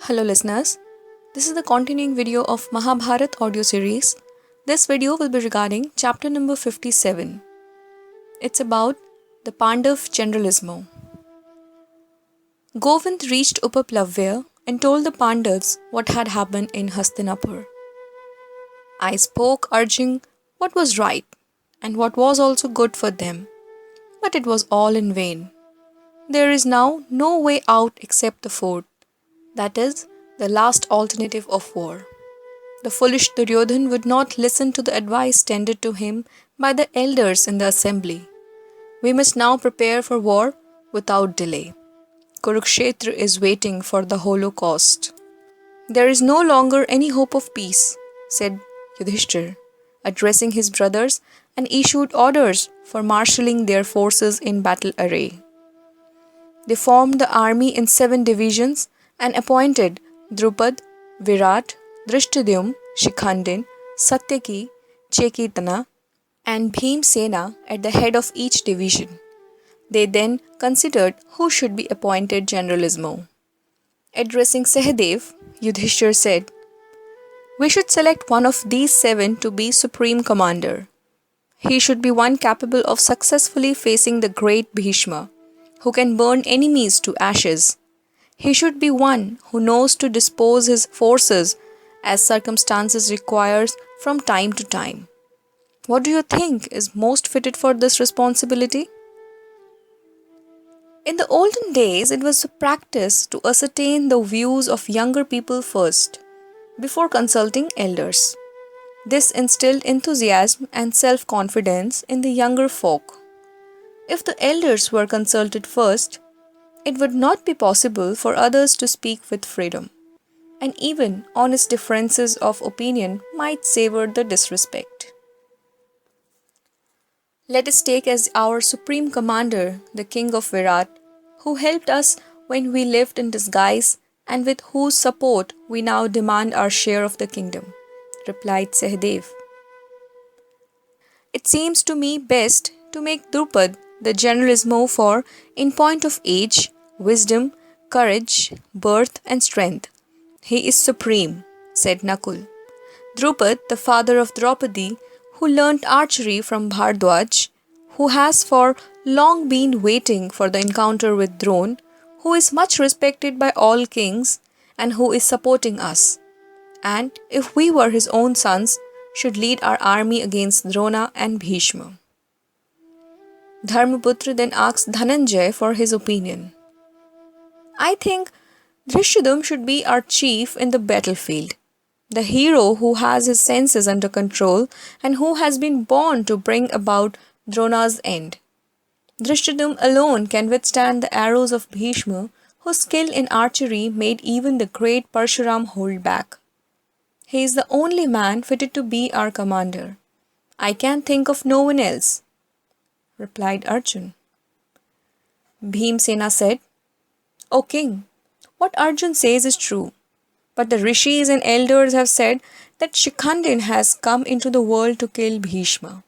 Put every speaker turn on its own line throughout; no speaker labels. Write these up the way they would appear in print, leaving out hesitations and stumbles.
Hello listeners, this is the continuing video of Mahabharat audio series. This video will be regarding chapter number 57. It's about the Pandava Generalissimo. Govind reached Upaplavya and told the Pandavas what had happened in Hastinapur. I spoke urging what was right and what was also good for them, but it was all in vain. There is now no way out except the fort. That is, the last alternative of war. The foolish Duryodhan would not listen to the advice tendered to him by the elders in the assembly. We must now prepare for war without delay. Kurukshetra is waiting for the Holocaust. There is no longer any hope of peace, said Yudhishthir, addressing his brothers, and issued orders for marshalling their forces in battle array. They formed the army in 7 divisions and appointed Drupad, Virat, Drishtadyum, Shikhandin, Satyaki, Chekitana, and Bhimsena at the head of each division. They then considered who should be appointed generalissimo. Addressing Sahadev, Yudhishthir said, "We should select one of these 7 to be supreme commander. He should be one capable of successfully facing the great Bhishma, who can burn enemies to ashes. He should be one who knows to dispose his forces as circumstances requires from time to time. What do you think is most fitted for this responsibility?" In the olden days, it was a practice to ascertain the views of younger people first, before consulting elders. This instilled enthusiasm and self-confidence in the younger folk. If the elders were consulted first, it would not be possible for others to speak with freedom, and even honest differences of opinion might savor the disrespect. Let us take as our supreme commander the king of Virat, who helped us when we lived in disguise and with whose support we now demand our share of the kingdom, replied Sahadev. It seems to me best to make Drupad the generalissimo, for, in point of age, wisdom, courage, birth, and strength, he is supreme, said Nakul. Drupad, the father of Draupadi, who learnt archery from Bhardwaj, who has for long been waiting for the encounter with Drona, who is much respected by all kings, and who is supporting us, and, if we were his own sons, should lead our army against Drona and Bhishma. Dharmaputra then asked Dhananjay for his opinion. I think Drishtadyum should be our chief in the battlefield, the hero who has his senses under control and who has been born to bring about Drona's end. Drishtadyum alone can withstand the arrows of Bhishma, whose skill in archery made even the great Parshuram hold back. He is the only man fitted to be our commander. I can think of no one else, replied Arjun. Bhimsena said, O king, what Arjun says is true, but the rishis and elders have said that Shikhandin has come into the world to kill Bhishma.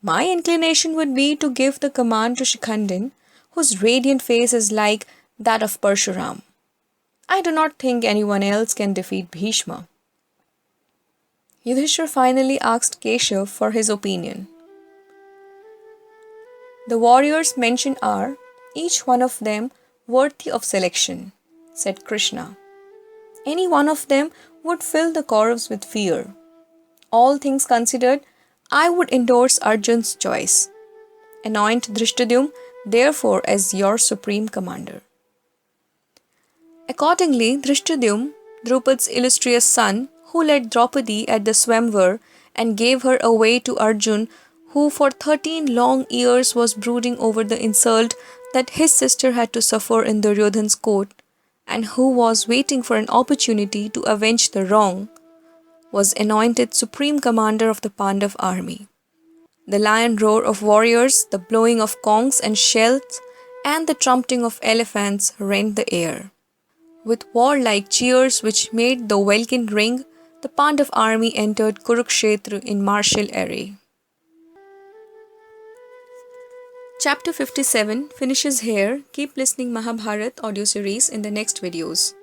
My inclination would be to give the command to Shikhandin, whose radiant face is like that of Parshuram. I do not think anyone else can defeat Bhishma. Yudhishthir finally asked Keshav for his opinion. The warriors mentioned are, each one of them, worthy of selection, said Krishna. Any one of them would fill the Kauravas with fear. All things considered, I would endorse Arjun's choice. Anoint Drishtadyum, therefore, as your supreme commander. Accordingly, Drishtadyum, Drupad's illustrious son, who led Draupadi at the Swamvar and gave her away to Arjun, who for 13 long years was brooding over the insult that his sister had to suffer in Duryodhan's court, and who was waiting for an opportunity to avenge the wrong, was anointed supreme commander of the Pandava Army. The lion roar of warriors, the blowing of conchs and shells, and the trumpeting of elephants rent the air. With warlike cheers which made the welkin ring, the Pandava army entered Kurukshetra in martial array. Chapter 57 finishes here. Keep listening Mahabharat audio series in the next videos.